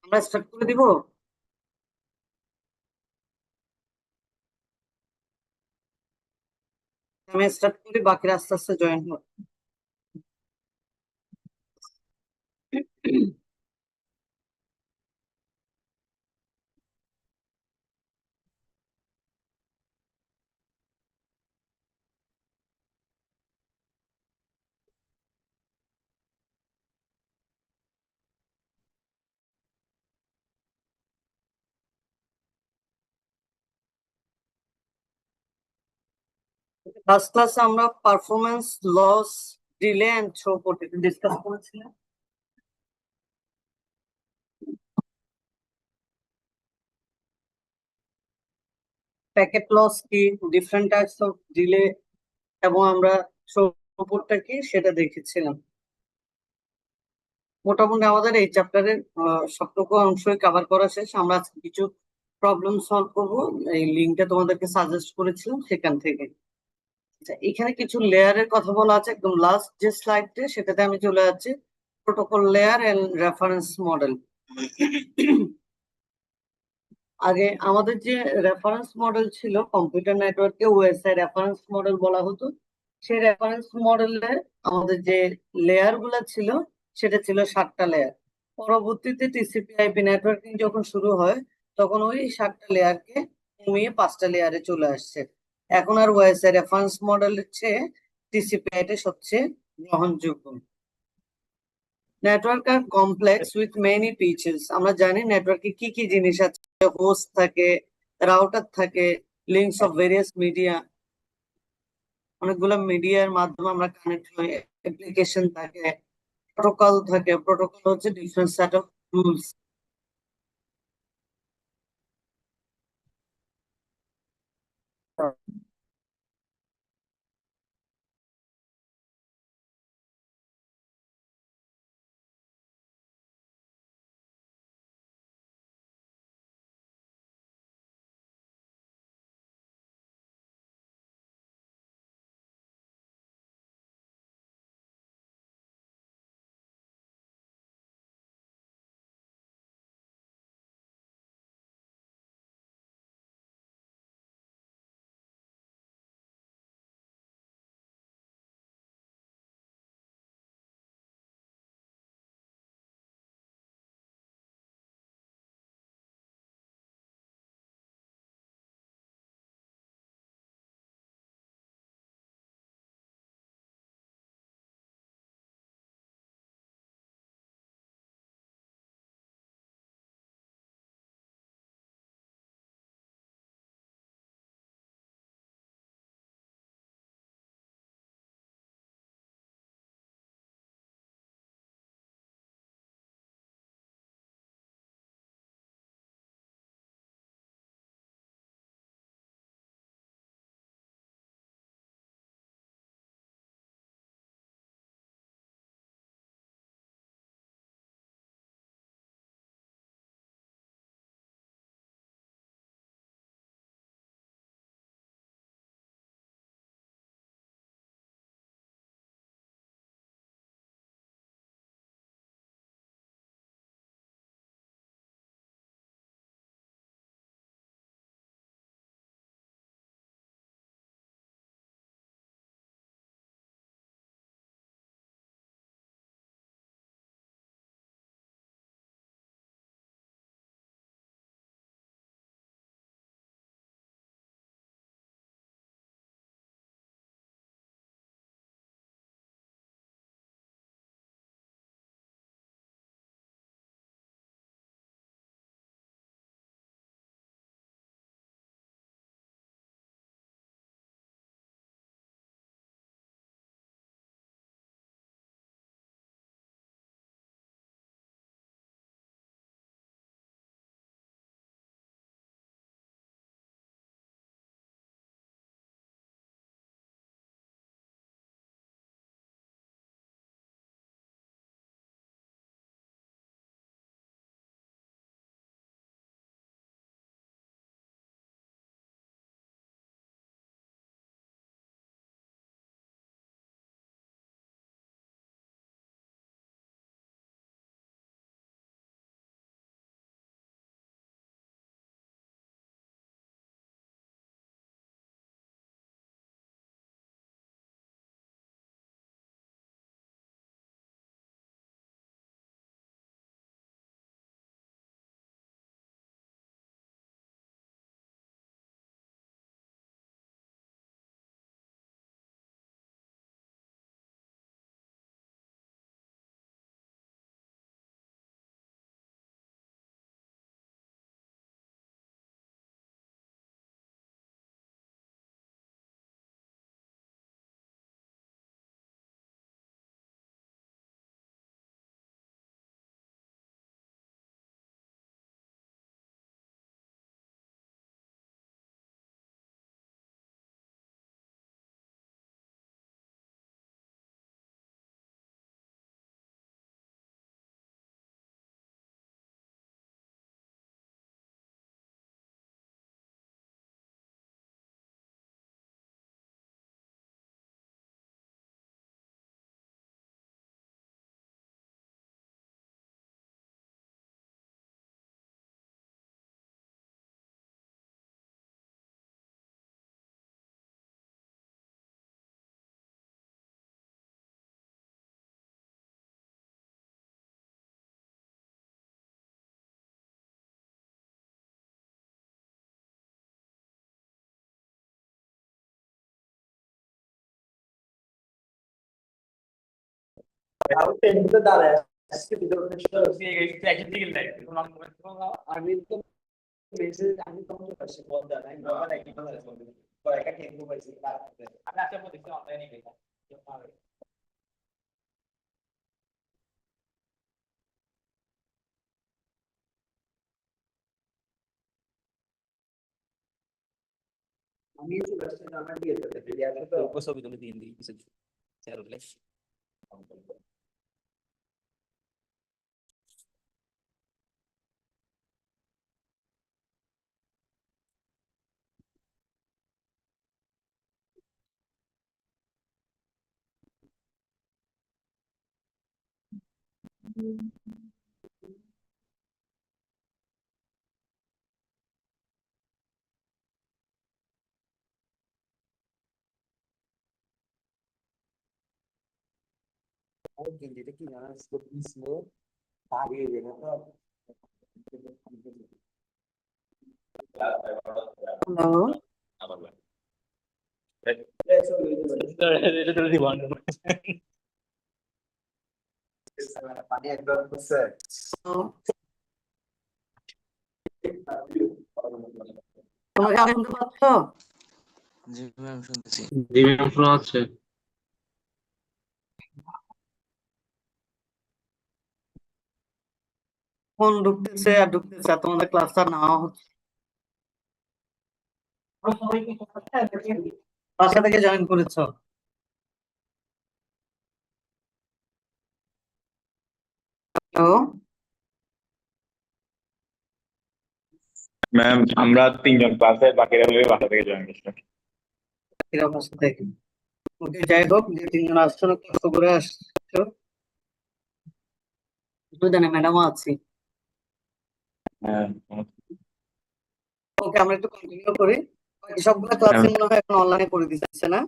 আমরা স্টার্ট করে দিব। আমি স্টার্ট করি, বাকিরা আস্তে আস্তে জয়েন হবে। লাস্ট ক্লাসে আমরা performance loss, delay and throughput discuss করেছিলাম। প্যাকেট লস কি, ডিফারেন্ট টাইপস অফ ডিলে, এবং আমরা থ্রুপুটটা কি সেটা দেখেছিলাম। মোটামুটি আমাদের এই চ্যাপ্টারের সবটুকু অংশই কভার করা শেষ। আমরা আজকে কিছু প্রবলেম সলভ করব। এই লিঙ্কটা তোমাদেরকে সাজেস্ট করেছিলাম সেখান থেকে। আচ্ছা, এখানে কিছু লেয়ারের কথা বলা আছে একদম লাস্ট যে স্লাইডে, সেটাতে আমি চলে যাচ্ছি। Protocol layer and reference model. আগে আমাদের যে রেফারেন্স মডেল ছিল, কম্পিউটার নেটওয়ার্কে ওএসআই রেফারেন্স মডেল বলা হতো। সেই রেফারেন্স মডেলে আমাদের যে লেয়ার গুলা ছিল, সেটা ছিল 7টা লেয়ার। পরবর্তীতে টিসিপি আইপি নেটওয়ার্কিং যখন শুরু হয়, তখন ওই 7টা লেয়ারকে কমিয়ে 5টা লেয়ারে চলে আসছে। এখন আর ওএসআই রেফারেন্স মডেলের চেয়ে টিসিপি আইটা সবচেয়ে গ্রহণযোগ্য। Network are complex with many pieces. আমরা জানি নেটওয়ার্কে কি কি জিনিস আছে। হোস্ট থাকে, রাউটার থাকে, লিঙ্কস অফ ভেরিয়াস মিডিয়া, অনেকগুলো মিডিয়ার মাধ্যমে আমরা কানেক্ট হই। অ্যাপ্লিকেশন থাকে, প্রোটোকল থাকে। প্রোটোকল হচ্ছে ডিফারেন্ট সেট অফ রুলস। আমি তো মেসেজ আমি তো পাচ্ছি বলতে নাই বাবা কি বলে পরে একটা টেম্পো পাইছি আমি আচ্ছা বলছি অনলাইনে গেলাম আমি তো ব্যস্ত আমার দিয়ে দিতে যদি আমি তো ছবি তুলে দিয়ে দিই কিছু শেয়ার করলে যেটা কি জানা স্লো ভাগিয়ে দেবে তো হ্যালো, পানি একদম করছে তোমাকে আমি শুনতে পাচ্ছ? জি ম্যাম শুনতেছি। জি ম্যাম শোনা যাচ্ছে। ফোন ঢুকতেছে আর ঢুকতেছে আর তোমাদের ক্লাসটা নেওয়া হচ্ছে। বাসা থেকে জয়েন করেছো? হ্যালো, ম্যাম আমরা তিনজন ক্লাসে বাকিরা হলে বাসা থেকে জয়েন করছি। এরা বাসা থেকে। ওকে, যাই হোক, যে তিনজন আসছো না কষ্ট করে আসছো, জানি ম্যাডামও আছি। হ্যাঁ ওকে, আমরা একটু কন্টিনিউ করি। বাকি সবগুলো ক্লাসে মনে হয় এখন অনলাইনে করে দিচ্ছে না?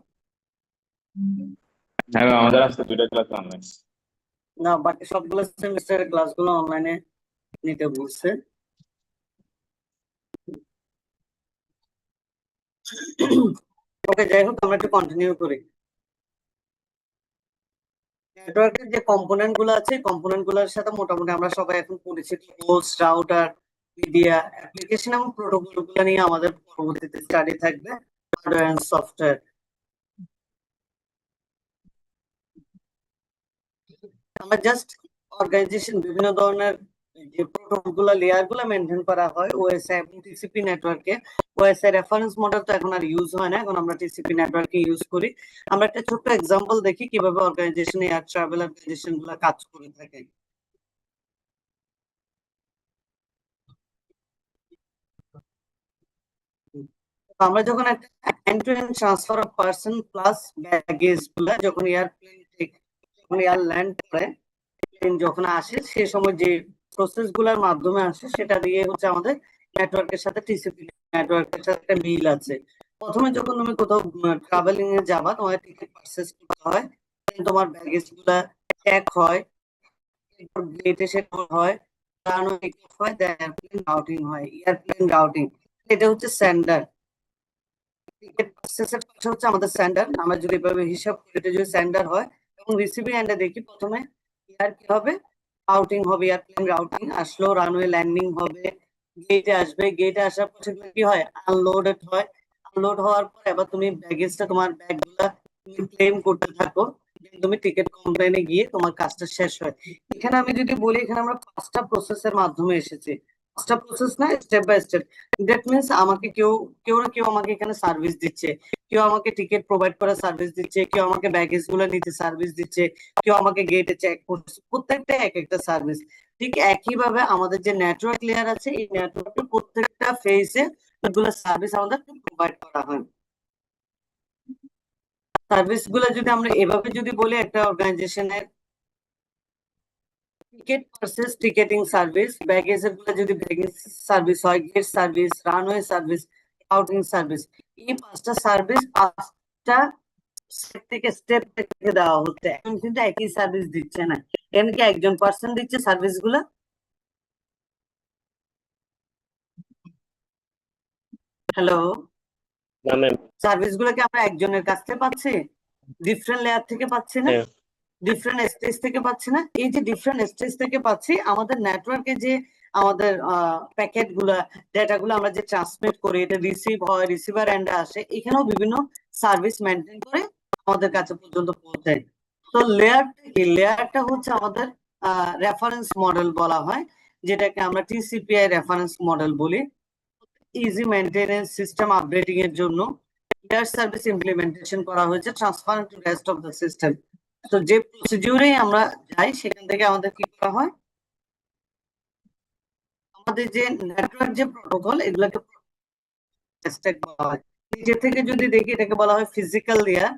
হ্যাঁ ম্যাম, আমাদের আজকে দুইটা ক্লাস অনলাইন। না, বাকি সবগুলো সেমিস্টারের ক্লাসগুলো অনলাইনে নিতে বলছে। ওকে, যাই হোক, আমরা একটু কন্টিনিউ করি। নেটওয়ার্কের যে কম্পোনেন্ট গুলো আছে, কম্পোনেন্ট গুলোর সাথে মোটামুটি আমরা সবাই এখন পরিচিত। হোস্ট, রাউটার, মিডিয়া, অ্যাপ্লিকেশন এবং প্রোটোকল গুলো নিয়ে আমাদের পরবর্তীতে স্টাডি থাকবে, হার্ডওয়্যার এন্ড সফটওয়্যার। আমরা জাস্ট অর্গানাইজেশন বিভিন্ন ধরনের যে প্রোটোকল গুলা, লেয়ার গুলা মেনটেন করা হয় ওএসআই এবং টিসিপি নেটওয়ার্কে। ওএসআই রেফারেন্স মডেল তো এখন আর ইউজ হয় না, এখন আমরা টিসিপি নেটওয়ার্কে ইউজ করি। আমরা একটা ছোট্ট এক্সাম্পল দেখি কিভাবে অর্গানাইজেশন, এয়ার ট্রাভেল অর্গানাইজেশন গুলা কাজ করে থাকে। আমরা যখন একটা end to end transfer of person plus baggage গুলা যখন এয়ারপ্লেন থেকে যখন এয়ার ল্যান্ড করে, প্লেন যখন আসে সে সময় যে প্রসেস গুলার মাধ্যমে আসে সেটা দিয়ে হচ্ছে আমাদের নেটওয়ার্কের সাথে, টিসিপি নেটওয়ার্কের সাথে একটা মিল আছে। প্রথমে যখন তুমি কোথাও ট্রাভেলিং এ যাবা, তোমার টিকিট পারচেজ করতে হয়, তোমার ব্যাগেজ গুলা চেক হয়, গেটে সেট হয়, রানওয়ে হয়, এয়ারপ্লেন রাউটিং হয়। এয়ারপ্লেন রাউটিং এটা হচ্ছে স্যান্ডার। টিকিট পারচেজের পাশে হচ্ছে আমাদের স্যান্ডার। আমরা যদি এভাবে হিসাব করি, এটা যদি স্যান্ডার হয় এবং রিসিভিং এন্ডে দেখি, প্রথমে এয়ার কি হবে, রাউটিং হবে, এয়ারপ্লেন রাউটিং আসলো, রানওয়ে ল্যান্ডিং হবে, গেটে আসবে, গেটে আসার পর সেগুলো কি হয়, আনলোডেড হয়। আনলোড হওয়ার পর এবার তুমি ব্যাগেজটা, তোমার ব্যাগগুলা তুমি ক্লেম করতে থাকো, তুমি টিকিট কাউন্টারে গিয়ে তোমার কাজটা শেষ হয়। এখানে আমি যদি বলি, এখানে আমরা 5টা প্রসেসের মাধ্যমে এসেছি। 5টা প্রসেস না, step by step. That means আমাকে কেউ কেউ না কেউ আমাকে এখানে সার্ভিস দিচ্ছে। কেউ আমাকে টিকিট প্রোভাইড করার সার্ভিস দিচ্ছে, কেউ আমাকে ব্যাগেজ গুলো নিতে সার্ভিস দিচ্ছে, কেউ আমাকে গেটে চেক করছে। প্রত্যেকটা এক একটা সার্ভিস। ঠিক একইভাবে আমাদের যে নেটওয়ার্ক লেয়ার আছে, এই নেটওয়ার্কের প্রত্যেকটা ফেজে এগুলো সার্ভিস আমাদের প্রোভাইড করা হয়। সার্ভিস গুলো যদি আমরা এভাবে যদি বলি, একটা অর্গানাইজেশনের ticket purchase, ticketing service, baggage এর গুলো যদি ব্যাগেজ সার্ভিস হয়, gate service, runway service, routing service, এই 5টা সার্ভিস 5টা সেট থেকে স্টেপ থেকে দেওয়া হচ্ছে। এখন কিন্তু একই সার্ভিস দিচ্ছে না, এখানে কি একজন পার্সন দিচ্ছে সার্ভিস গুলা? হ্যালো, সার্ভিস গুলো কি আমরা একজনের কাছ থেকে পাচ্ছি? ডিফারেন্ট লেয়ার থেকে পাচ্ছি না? ডিফারেন্ট স্টেজ থেকে পাচ্ছি না, এই যে ডিফারেন্ট স্টেজ থেকে পাচ্ছি আমাদের নেটওয়ার্কে যে আমাদের প্যাকেট গুলা ডেটা গুলো আমরা যে ট্রান্সমিট করি, এটা রিসিভ হয়, রিসিভার এন্ডে আসে, এখানেও বিভিন্ন সার্ভিস মেনটেন করে আমাদের কাছে পর্যন্ত পৌঁছায়। তো লেয়ারটা কি? লেয়ারটা হচ্ছে আমাদের রেফারেন্স মডেল বলা হয়, যেটাকে আমরা টিসিপিআই রেফারেন্স মডেল বলি। ইজি মেইনটেনেন্স, সিস্টেম আপডেটিং এর জন্য লেয়ার সার্ভিস ইমপ্লিমেন্টেশন করা হয়েছে, transfer to rest of the system. তো যে প্রসিডিউরে আমরা যাই সেখান থেকে আমাদের কি করা হয়, আমাদের যে নেটওয়ার্ক যে প্রোটোকল এগুলোকে স্ট্যাক বলা হয়। নিচে থেকে যদি দেখি এটাকে বলা হয় ফিজিক্যাল লেয়ার,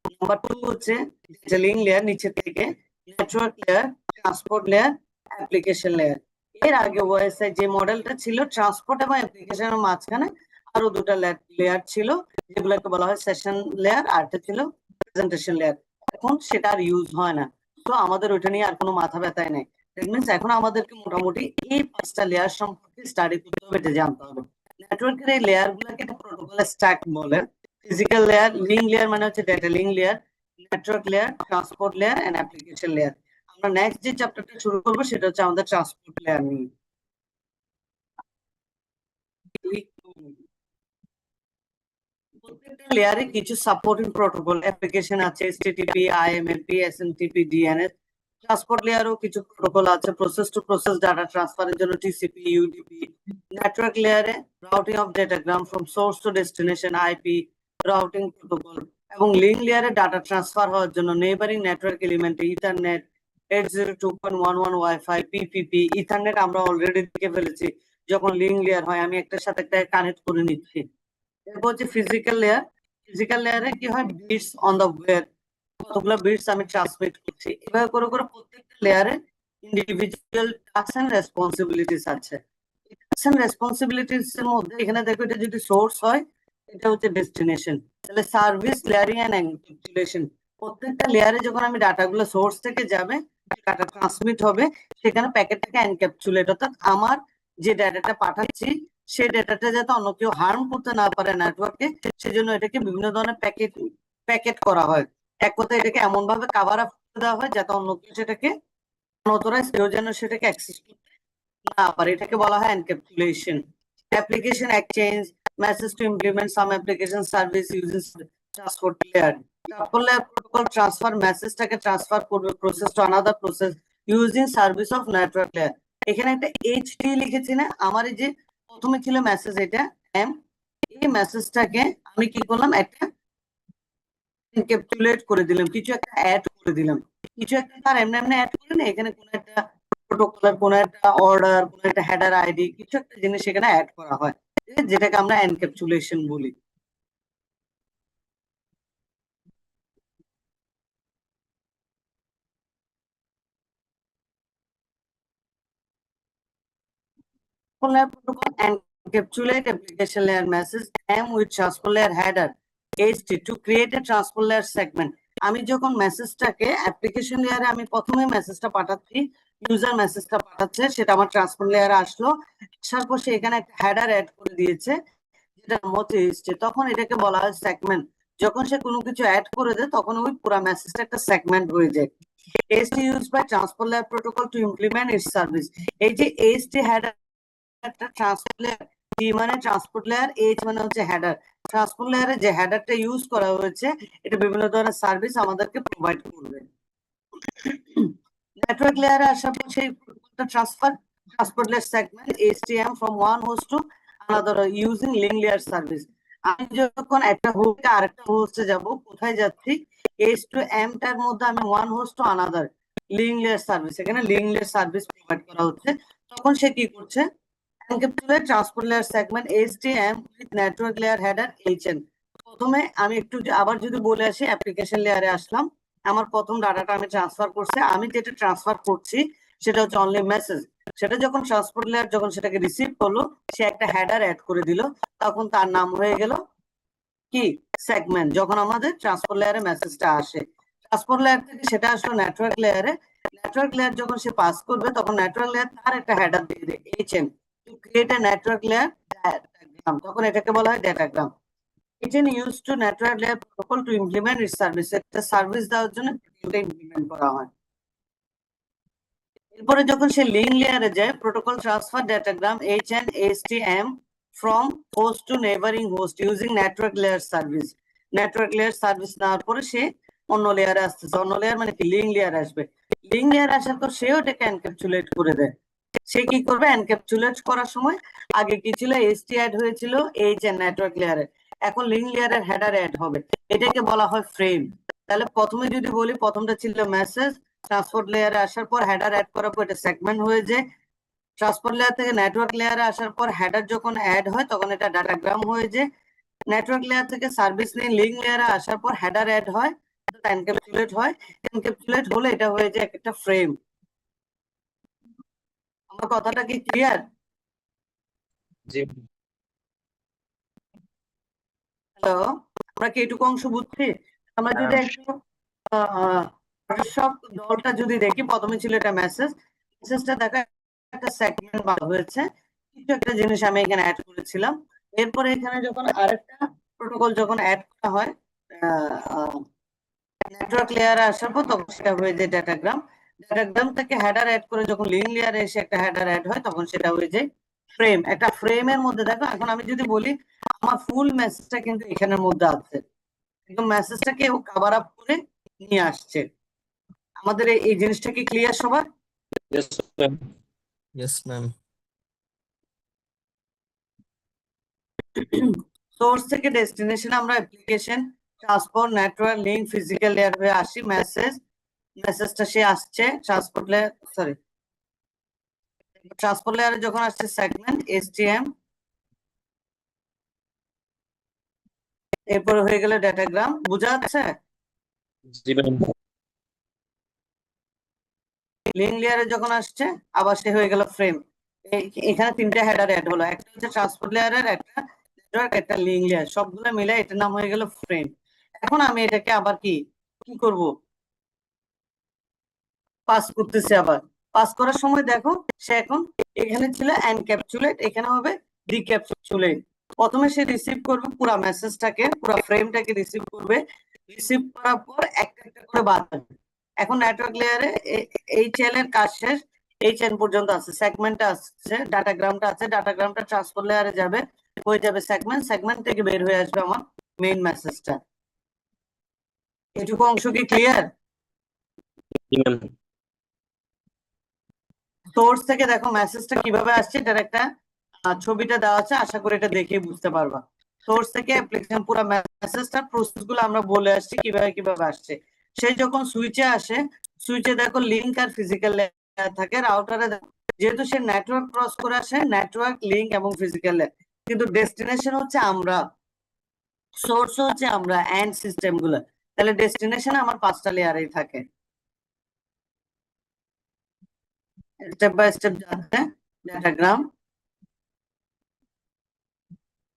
নাম্বার 2 হচ্ছে ডিটেলিং লেয়ার, নিচে থেকে network layer, transport layer, application layer. এর আগে ওএসআই যে মডেলটা ছিল ট্রান্সপোর্ট এবং অ্যাপ্লিকেশনের মাঝখানে আরো দুটা লেয়ার ছিল, যেগুলোকে বলা হয় সেশন লেয়ার, আর একটা ছিল প্রেজেন্টেশন লেয়ার। এখন সেটা আর ইউজ হয় না, তো আমাদের ওইটা নিয়ে আর কোনো মাথা ব্যথাই নেই। দ্যাট মিনস এখন আমাদেরকে মোটামুটি এই 5টা লেয়ার সম্পর্কে স্টাডি করতে হবে, এটা জানতে হবে। নেটওয়ার্কের এই লেয়ার গুলোকে প্রোটোকল স্ট্যাক বলে। ফিজিক্যাল লেয়ার, লিঙ্ক লেয়ার মানে হচ্ছে data link layer, network layer, transport layer and application layer. আমরা নেক্সট যে চ্যাপ্টারটা শুরু করব সেটা হচ্ছে আমাদের ট্রান্সপোর্ট লেয়ার নিয়ে। প্রত্যেকটা লেয়ারে কিছু সাপোর্টিং প্রোটোকল অ্যাপ্লিকেশন আছে, HTTP, IMAP, SMTP, DNS। Transport লেয়ারও কিছু প্রোটোকল আছে, প্রসেস টু প্রসেস ডাটা ট্রান্সফারের জন্য TCP, UDP। নেটওয়ার্ক লেয়ারে routing of datagram from source to destination, IP routing protocol. এবং লিঙ্ক লেয়ারে ডাটা ট্রান্সফার হওয়ার জন্য neighbouring network element, ethernet, 802.11 WiFi, PPP। Ethernet আমরা অলরেডি দেখে ফেলেছি, যখন লিঙ্ক লেয়ার হয় আমি একটার সাথে একটা কানেক্ট করে নিচ্ছি। এরপর হচ্ছে ফিজিক্যাল লেয়ার। ফিজিক্যাল লেয়ারে কি হয়, বিটস অন দ্য ওয়্যার, কতগুলো বিটস আমি ট্রান্সমিট করছি। এভাবে করে করে প্রত্যেকটা লেয়ারে ইন্ডিভিজুয়াল টাস্ক এন্ড রেসপন্সিবিলিটিস আছে। টাস্ক এন্ড রেসপন্সিবিলিটিস এর মধ্যে এখানে দেখো, এটা যদি সোর্স হয় এটা হচ্ছে ডেস্টিনেশন, তাহলে সার্ভিস লেয়ারিং এন্ড এনক্যাপসুলেশন। প্রত্যেকটা লেয়ারে যখন আমি ডাটাগুলো সোর্স থেকে যাবে, ডাটা ট্রান্সমিট হবে, সেখানে প্যাকেটটাকে এনক্যাপসুলেট, অর্থাৎ আমার যে ডাটাটা পাঠাচ্ছি সেই ডাটাটা যাতে অন্য কেউ হার্ম করতে না পারে নেটওয়ার্কে, সেজন্য এটাকে বিভিন্ন ধরনের প্যাকেট করা হয়। এক কথায় এটাকে এমন ভাবে কাভার আপ করে দেওয়া হয় যাতে অন্য কেউ সেটাকে অনঅথরাইজ কেউ যেন সেটাকে অ্যাক্সেস করতে না পারে, এটাকে বলা হয় encapsulation. Application exchange, message to implement some application service using transport layer. Transport layer protocol transfer মেসেজটাকে ট্রান্সফার করবে process to another process using service of network layer. এখানে একটা HT লিখেছি না, আমার এই যে প্রথমে ছিল মেসেজ, এটা এম, এই মেসেজটাকে আমি কি করলাম, একটা এনক্যাপসুলেট করে দিলাম, কিছু একটা অ্যাড করে দিলাম। কিছু একটা তার এমনি এমনি অ্যাড করে না, এখানে কোন একটা প্রোটোকলের কোন একটা অর্ডার, কোন একটা হেডার আইডি, কিছু একটা জিনিস এখানে অ্যাড করা হয়, যেটাকে আমরা এনক্যাপসুলেশন বলি। Protocol encapsulate application layer message M with transport layer header HT to create a transport layer segment. আমি যখন মেসেজটাকে অ্যাপ্লিকেশন লেয়ারে আমি প্রথমে মেসেজটা পাঠাচ্ছি, ইউজার মেসেজটা পাঠাচ্ছে, সেটা আমার ট্রান্সপোর্ট লেয়ারে আসলো, আসার পর সে এখানে একটা হেডার অ্যাড করে দিয়েছে যেটা মধ্যে এসছে, তখন এটাকে বলা হয় সেগমেন্ট। যখন সে কোনো কিছু অ্যাড করে দেয় তখন ওই পুরো মেসেজটা একটা সেগমেন্ট হয়ে যায়। HT used by transport layer protocol to implement its service. এই যে HT হেডার একটা ট্রান্সপোর্ট লেয়ার, টি মানে ট্রান্সপোর্ট লেয়ার, এইচ মানে হচ্ছে হেডার। ট্রান্সপোর্ট লেয়ারে যে হেডারটা ইউজ করা হয়েছে এটা বিভিন্ন ধরনের সার্ভিস আমাদেরকে প্রোভাইড করবে। নেটওয়ার্ক লেয়ারে আসার পর সেই transport layer segment HTM from one host to another using link layer service. আমি যখন একটা হোস্ট থেকে আরেকটা হোস্টে যাব, কোথায় যাচ্ছি, H to M টার মধ্যে আমি one host to another link layer service, এখানে লিঙ্ক লেয়ার সার্ভিস প্রোভাইড করা হচ্ছে। তখন সে কি করছে, encapsulate transport layer segment HTM with network layer header HN। প্রথমে আমি একটু আবার যদি বলে আসি, অ্যাপ্লিকেশন লেয়ারে আসলাম, আমার প্রথম ডাটাটা আমি ট্রান্সফার করছি, আমি যেটা ট্রান্সফার করছি সেটা হচ্ছে অনলি মেসেজ। সেটা যখন ট্রান্সপোর্ট লেয়ার যখন সেটাকে রিসিভ করলো, সে একটা হেডার অ্যাড করে দিল, তখন তার নাম হয়ে গেল কি, সেগমেন্ট। যখন আমাদের ট্রান্সপোর্ট লেয়ারে মেসেজটা আসে, ট্রান্সপোর্ট লেয়ার থেকে সেটা আসলো নেটওয়ার্ক লেয়ারে, নেটওয়ার্ক লেয়ার যখন সে পাস করবে তখন নেটওয়ার্ক লেয়ার তার একটা হেডার দিয়ে দেয় HM to create a network layer diagram, তখন এটাকে বলা হয় ডেটাগ্রাম। HN used to network layer protocol to implement its service. একটা সার্ভিস দেওয়ার জন্য এটা ইমপ্লিমেন্ট করা হয়। এরপরে যখন সে লিঙ্ক লেয়ারে যায়, protocol transfer datagram HN/STM from host to neighboring host using network layer service. Network layer service নেওয়ার পরে সে অন্য লেয়ারে আসতেছে। অন্য লেয়ার মানে কি, লিঙ্ক লেয়ার আসবে। লিঙ্ক লেয়ার আসার পর সেও এটাকে এনক্যাপসুলেট করে দেয়। সে কি করবে, এনক্যাপসুলেট করার সময় আগে কি ছিল, ST অ্যাড হয়েছিল HN নেটওয়ার্ক লেয়ারে, এখন লিঙ্ক লেয়ারের হেডার অ্যাড হবে, এটাকে বলা হয় ফ্রেম। তাহলে প্রথমে যদি বলি, প্রথমটা ছিল মেসেজ, ট্রান্সপোর্ট লেয়ারে আসার পর হেডার অ্যাড করার পর এটা সেগমেন্ট হয়ে যায়। ট্রান্সপোর্ট লেয়ার থেকে নেটওয়ার্ক লেয়ারে আসার পর হেডার যখন অ্যাড হয় তখন এটা ডাটাগ্রাম হয়ে যায়। নেটওয়ার্ক লেয়ার থেকে সার্ভিস নিয়ে লিঙ্ক লেয়ারে আসার পর হেডার অ্যাড হয়, এনক্যাপসুলেট হয়। এনক্যাপসুলেট হলে এটা হয়ে যায় একটা ফ্রেম। আমার কথাটা কি ক্লিয়ার? জি হ্যালো, আমরা কি এটুকু অংশ বুঝছি? আমরা যদি একটু সব দলটা যদি দেখি, প্রথমে ছিল এটা মেসেজটা দেখা একটা সেগমেন্ট বানানো হয়েছে, কিছু একটা জিনিস আমি এখানে অ্যাড করেছিলাম। এরপরে এখানে যখন আরেকটা প্রোটোকল যখন অ্যাড করা হয় নেটওয়ার্ক লেয়ারে আসার পর, তখন সেটা হয়ে যায় ডাটাগ্রাম। ডাটাগ্রাম থেকে হেডার অ্যাড করে যখন লিঙ্ক লেয়ারে এসে একটা হেডার অ্যাড হয় তখন সেটা হয়ে যায় ফ্রেম। একটা ফ্রেমের মধ্যে দেখো, এখন আমি যদি বলি আমার ফুল মেসেজটা কিন্তু এখানের মধ্যে আছে, একদম মেসেজটাকে ও কভার আপ করে নিয়ে আসছে। আমাদের এই জিনিসটা কি ক্লিয়ার সবার? Yes ma'am. Yes, ma'am. Source থেকে ডেস্টিনেশন আমরা application, transport, network, link, physical layer হয়ে আসি। মেসেজটা সে আসছে ট্রান্সপোর্ট লেয়ার, সরি ট্রান্সপোর্ট লেয়ারে যখন আসছে সেগমেন্ট STM, এরপর হয়ে গেল ডাটাগ্রাম। বোঝা যাচ্ছে? জি ম্যাম। লিঙ্ক লেয়ারে যখন আসছে আবার সে হয়ে গেল ফ্রেম। এখানে তিনটা হেডার অ্যাড হলো, একটা হচ্ছে ট্রান্সপোর্ট লেয়ারের, একটা নেটওয়ার্ক, একটা লিঙ্ক লেয়ার, সবগুলো মিলে এটার নাম হয়ে গেল ফ্রেম। এখন আমি এটাকে আবার কি করব, পাস করতেছি। আবার পাস করার সময় দেখো, সে এখন এখানে ছিল এনক্যাপসুলেট, এখানে হবে ডিক্যাপসুলেট। প্রথমে সে রিসিভ করবে পুরো মেসেজটাকে, পুরো ফ্রেমটাকে রিসিভ করবে। রিসিভ করার পর একটা একটা করে বাদ দেবে। এখন নেটওয়ার্ক লেয়ারে HL এর কাজ শেষ, HN পর্যন্ত আছে, সেগমেন্টটা আছে, ডাটাগ্রামটা আছে, ডাটাগ্রামটা ট্রান্সপোর্ট লেয়ারে যাবে, হয়ে যাবে সেগমেন্ট, সেগমেন্ট থেকে বের হয়ে আসবে আমার মেইন মেসেজটা। এটুকু অংশ কি ক্লিয়ার? জি ম্যাম। সোর্স থেকে দেখো মেসেজটা কিভাবে আসছে, এটার একটা ছবিটা দেওয়া আছে, আশা করি এটা দেখে বুঝতে পারবা। সোর্স থেকে অ্যাপ্লিকেশন পুরো মেসেজটার প্রসেস গুলো আমরা বলে আসছি কিভাবে কিভাবে আসছে। সে যখন সুইচে আসে, সুইচে দেখো লিঙ্ক আর ফিজিক্যাল লেয়ার থাকে। রাউটারে যেহেতু সে নেটওয়ার্ক ক্রস করে আসে, নেটওয়ার্ক, লিঙ্ক এবং ফিজিক্যাল লেয়ার, কিন্তু ডেস্টিনেশন হচ্ছে আমরা, সোর্স হচ্ছে আমরা, এন্ড সিস্টেম গুলো। তাহলে ডেস্টিনেশন আমার 5টা লেয়ারেই থাকে। স্টেপ বাই স্টেপ যাচ্ছে, ডাটাগ্রাম,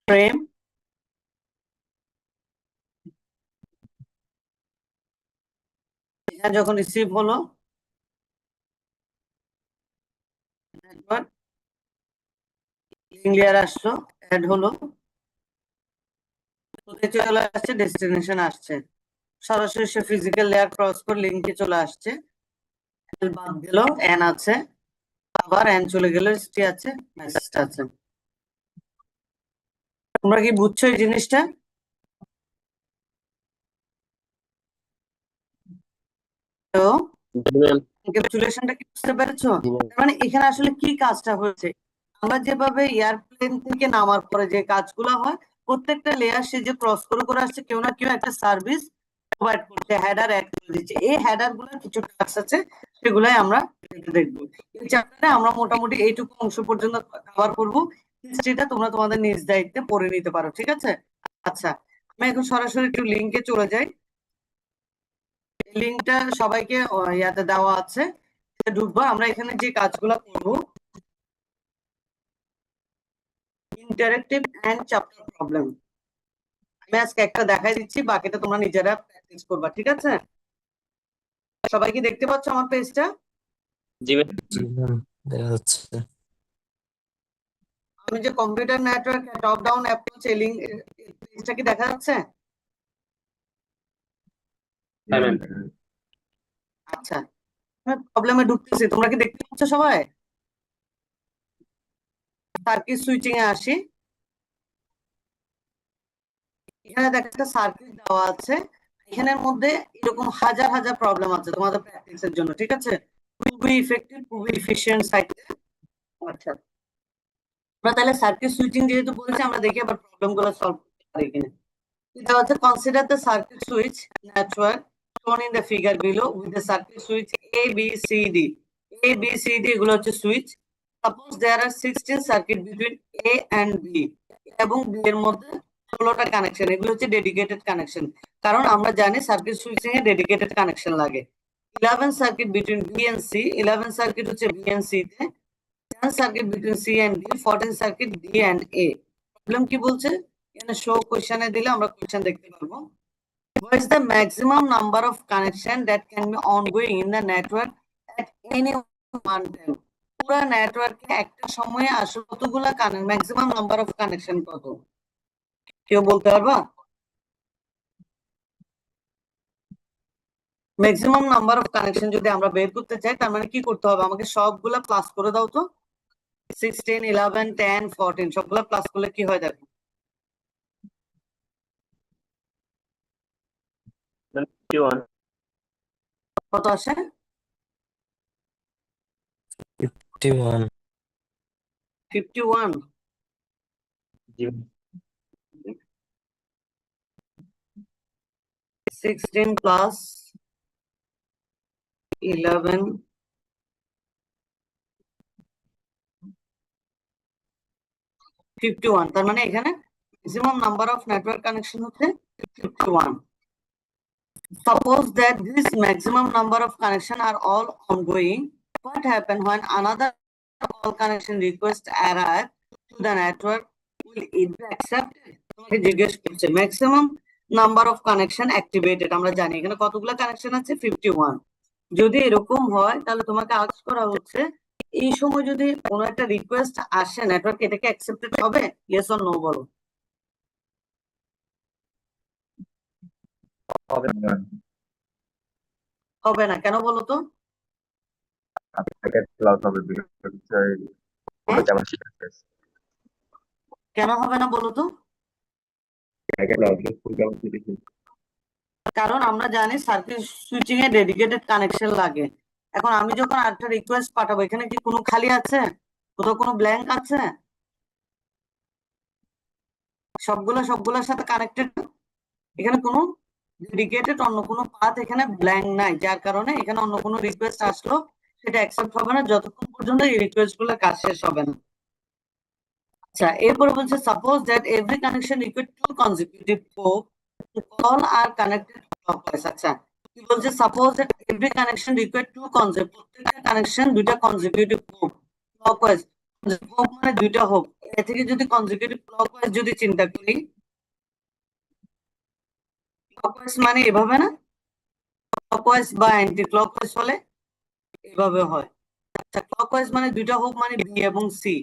ফ্রেম, এখানে যখন রিসিভ হলো নেটওয়ার্ক, লিঙ্ক লেয়ার আসলো, অ্যাড হলো, কোথায় চলে আসছে, ডেস্টিনেশন আসছে। সরাসরি সে ফিজিক্যাল লেয়ার ক্রস করে লিঙ্কে চলে আসছে, L বাদ দিল, এন আছে, আবার এন চলে গেল, ST আছে, মেসেজটা আছে। তোমরা কি বুঝছো এই জিনিসটা? তো জি ম্যাম। এনক্যাপসুলেশনটা কি বুঝতে পেরেছো? জি ম্যাম। মানে এখানে আসলে কি কাজটা হয়েছে, আমরা যেভাবে এয়ারপ্লেন থেকে নামার পরে যে কাজগুলো হয়, প্রত্যেকটা লেয়ার সে যে ক্রস করে করে আসছে, কেউ না কেউ একটা সার্ভিস প্রোভাইড করছে, হেডার অ্যাড করে দিচ্ছে। এই হেডার গুলোর কিছু টাস্ক আছে, সেগুলাই আমরা দেখবো। এই চ্যাপ্টারে আমরা মোটামুটি এইটুকু অংশ পর্যন্ত কভার করবো। হিস্ট্রিটা তোমরা তোমাদের নিজ দায়িত্বে পড়ে নিতে পারো, ঠিক আছে? আচ্ছা, আমি এখন সরাসরি একটু লিঙ্কে চলে যাই। লিঙ্কটা সবাইকে ইয়াতে দেওয়া আছে, ঢুকবো। আমরা এখানে যে কাজগুলো করবো, ইন্টারেক্টিভ এন্ড চ্যাপ্টার প্রবলেম, আমি আজকে একটা দেখাই দিচ্ছি, বাকিটা তোমরা নিজেরা প্র্যাকটিস করবা, ঠিক আছে? সবাই কি দেখতে পাচ্ছ আমার পেজটা? জি ম্যাম। জি ম্যাম, দেখা যাচ্ছে। আমি যে computer network top down approach এই লিঙ্ক পেজটা কি দেখা যাচ্ছে? হ্যাঁ ম্যাম। আচ্ছা, প্রবলেমে ঢুকতেছি, তোমরা কি দেখতে পাচ্ছ সবাই? সার্কিট সুইচিং এ আসি। এখানে দেখো একটা সার্কিট দেওয়া আছে, এখানের মধ্যে এরকম হাজার হাজার প্রবলেম আছে তোমাদের প্র্যাকটিসের জন্য, ঠিক আছে? খুবই ইফেক্টিভ, খুবই এফিশিয়েন্ট সাইটে। আচ্ছা, আমরা তাহলে সার্কিট সুইচিং যেহেতু বলেছি, আমরা দেখি আবার প্রবলেম গুলো সলভ করতে পারি কিনা। এটা হচ্ছে consider the circuit switch network shown in the figure below with the circuit switch A, B, C, D. A, B, C, D এগুলো হচ্ছে switch. Suppose there are 16 circuit between A and B এবং B এর মধ্যে 16টা connection, এগুলো হচ্ছে dedicated connection, কারণ আমরা জানি সার্কিট সুইচিং এ ডেডিকেটেড কানেকশন লাগে। 11 circuit between B and C, 11 circuit হচ্ছে B and C তে, 10 circuit between C and D, 14 circuit D and A। Problem কি বলছে এখানে শো কোশ্চেনে দিলে আমরা কোশ্চেন দেখতে পারবো। What is the maximum number of connection that can be ongoing in the network at any one time? পুরো নেটওয়ার্কে একটা সময়ে আসলে কতগুলা ম্যাক্সিমাম নাম্বার অফ কানেকশন কত, কেউ বলতে পারবা? ম্যাক্সিমাম নাম্বার অফ কানেকশন যদি আমরা বের করতে চাই, তার মানে কি করতে হবে? আমাকে সবগুলা প্লাস করে দাও তো। 16, 11, 10, 14 সবগুলা প্লাস করলে কি হয় দেখো। 51 কত আসে? 51 51। জি 16 প্লাস 11 51, তার মানে এখানে maximum number of network connection হচ্ছে 51। Suppose that this maximum number of connection are all ongoing. What happen when another call connection request arrive to the network? Will it be accepted? তোমাকে জিজ্ঞেস করছে maximum number of connection activated, আমরা জানি এখানে কতগুলো connection আছে 51। যদি এরকম হয় তাহলে তোমাকে আস্ক করা হচ্ছে এই সময় যদি কোনো একটা রিকোয়েস্ট আসে নেটওয়ার্ক, এটাকে অ্যাকসেপ্টেড হবে? ইয়েস অর নো বলো। হবে না, কেন বলো তো? কেন হবে না বলো তো? কারণ আমরা জানি সার্কিট সুইচিং এ ডেডিকেটেড কানেকশন লাগে। এখন আমি যখন আরেকটা রিকোয়েস্ট পাঠাবো, এখানে কি কোনো খালি আছে? কোথাও কোনো ব্ল্যাঙ্ক আছে? সবগুলোর সাথে কানেক্টেড, এখানে কোনো ডেডিকেটেড অন্য কোনো পাথ এখানে ব্ল্যাঙ্ক নাই, যার কারণে এখানে অন্য কোনো রিকোয়েস্ট আসলো সেটা অ্যাকসেপ্ট হবে না যতক্ষণ পর্যন্ত এই রিকোয়েস্ট গুলোর কাজ শেষ হবে না। আচ্ছা, এরপরে বলছে suppose that every connection equal to consecutive port all are connected clockwise। আচ্ছা, কি বলছে? Suppose that every connection require to consecutive, প্রত্যেকটা কানেকশন দুইটা কনজিকিউটিভ হোক ক্লকওয়াইজ। হোক মানে দুইটা হোক, এ থেকে যদি কনজিকিউটিভ ক্লকওয়াইজ যদি চিন্তা করি, ক্লকওয়াইজ মানে এভাবে না, ক্লকওয়াইজ বা অ্যান্টি ক্লকওয়াইজ হলে এভাবে হয়। আচ্ছা, ক্লকওয়াইজ মানে দুইটা হোক মানে বি এবং সি,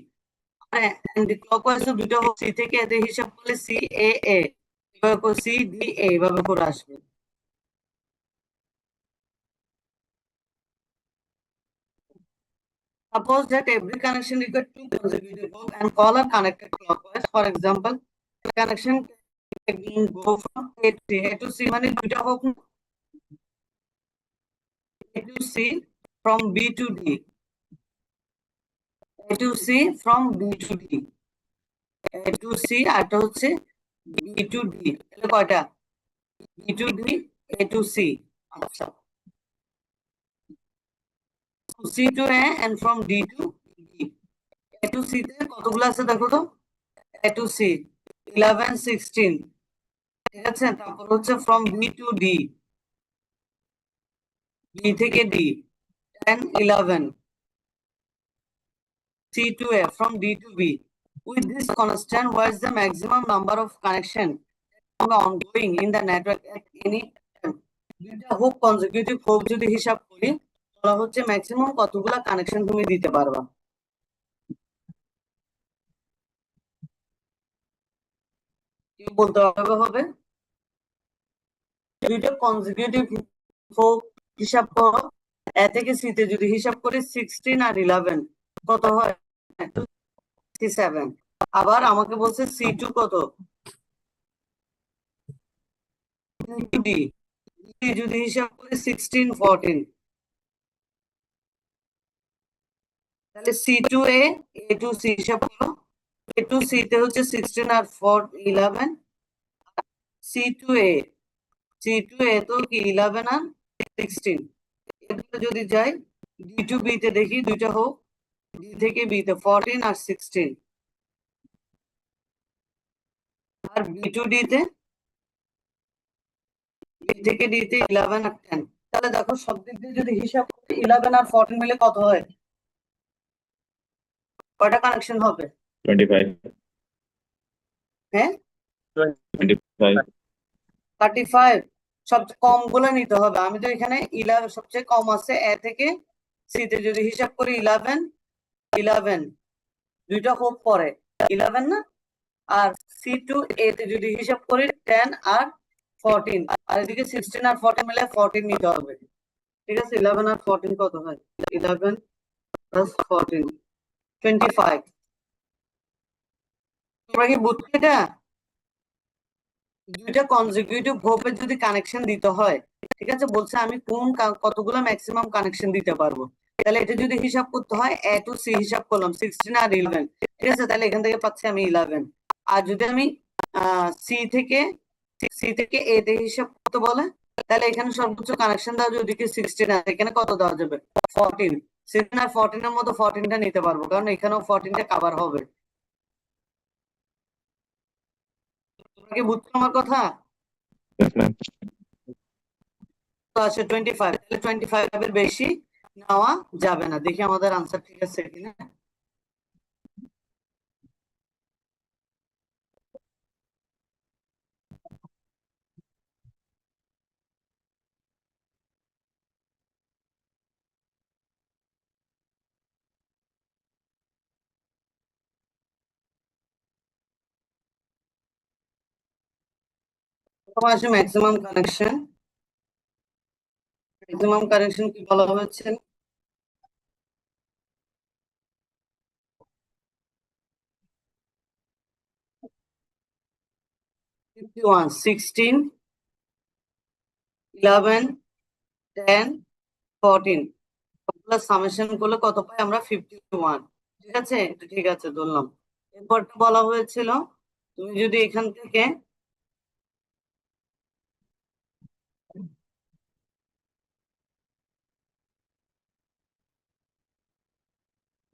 মানে অ্যান্টি ক্লকওয়াইজ দুইটা হোক সি থেকে, এতে হিসাব করলে সি এ এ এভাবে করে, সি ডি এ এভাবে করে আসবে। Suppose that every connection requires two consecutive hops and call are connected clockwise. For example, the connection can go from A to C. A to C মানে দুইটা হোক, A to C from B to D, A to C from B to D, A to C আরটা হচ্ছে B to D, তাহলে কয়টা? B to D, A to C। আচ্ছা, C to A and from D to D। A to C তে কতগুলো আছে দেখো তো? A to C 11, 16, ঠিক আছে? তারপর হচ্ছে from B to D, B থেকে D 10, 11, C to A, from D to B. With this constant, what is the maximum number of connection ongoing in the network at any time? দুইটা হোক consecutive হোক যদি হিসাব করি, বলা হচ্ছে maximum কতগুলা কানেকশন তুমি দিতে পারবা। বলতে হবে দুইটা কনজিকিউটিভ হিসাব করো, এ থেকে সি তে যদি হিসাব করি 16 আর 11 কত হয় 67। আবার আমাকে বলছে C2 কত ডি, যদি হিসাব করি 16 14, তাহলে C2A A2C হিসাব করো, A2C তে হচ্ছে 16 আর 4 11, C2A তো কি 11 আর 16। এগুলো যদি যাই D2B তে দেখি দুইটা হোক, D থেকে B তে 14 আর 16, আর B2D তে B থেকে D তে 11 আর 10। তাহলে দেখো সব দিক দিয়ে যদি হিসাব করি 11 আর 14 মিলে কত হয়, কয়টা কানেকশন হবে? 25 হ্যাঁ 25 35। সবচেয়ে কম গুলো নিতে হবে। আমি তো এখানে 11 সবচেয়ে কম আছে এ থেকে সি তে, যদি হিসাব করি 11 11 দুইটা হোপ পরে 11 না, আর C2A তে যদি হিসাব করি 10 আর 14, আর এদিকে 16 আর 14 মিলে 14 নিতে হবে। ঠিক আছে, 11 আর 14 কত হয়? 11 প্লাস 14 25। তোমরা কি বুঝছো এটা? দুইটা কনজিকিউটিভ হোপের যদি কানেকশন দিতে হয়, ঠিক আছে, বলছে আমি কোন কতগুলো ম্যাক্সিমাম কানেকশন দিতে পারবো। তাহলে এটা যদি হিসাব করতে হয় A to C হিসাব করলাম 16 আর 11, ঠিক আছে, তাহলে এখান থেকে পাচ্ছি আমি 11। আর যদি আমি সি থেকে A তে হিসাব করতে বলে, তাহলে এখানে সর্বোচ্চ কানেকশন দেওয়া যদি 16 আছে, এখানে কত দেওয়া যাবে 14। 16 আর 14 এর মধ্যে 14টা নিতে পারবো, কারণ এখানেও 14টা কভার হবে। তোমরা কি বুঝছো আমার কথা? Yes, ma'am. তো আছে 25, তাহলে 25 এর বেশি নেওয়া যাবে না। দেখি আমাদের আনসার ঠিক আছে কিনা। প্রথমে আসে ম্যাক্সিমাম কানেকশন। ম্যাক্সিমাম কানেকশন কি বলা হয়েছে? One 16 11 10 14 প্লাস সামেশন করলে কত পাই আমরা 51। ঠিক আছে, এটা ঠিক আছে ধরলাম। এরপরটা বলা হয়েছিল তুমি যদি এখান থেকে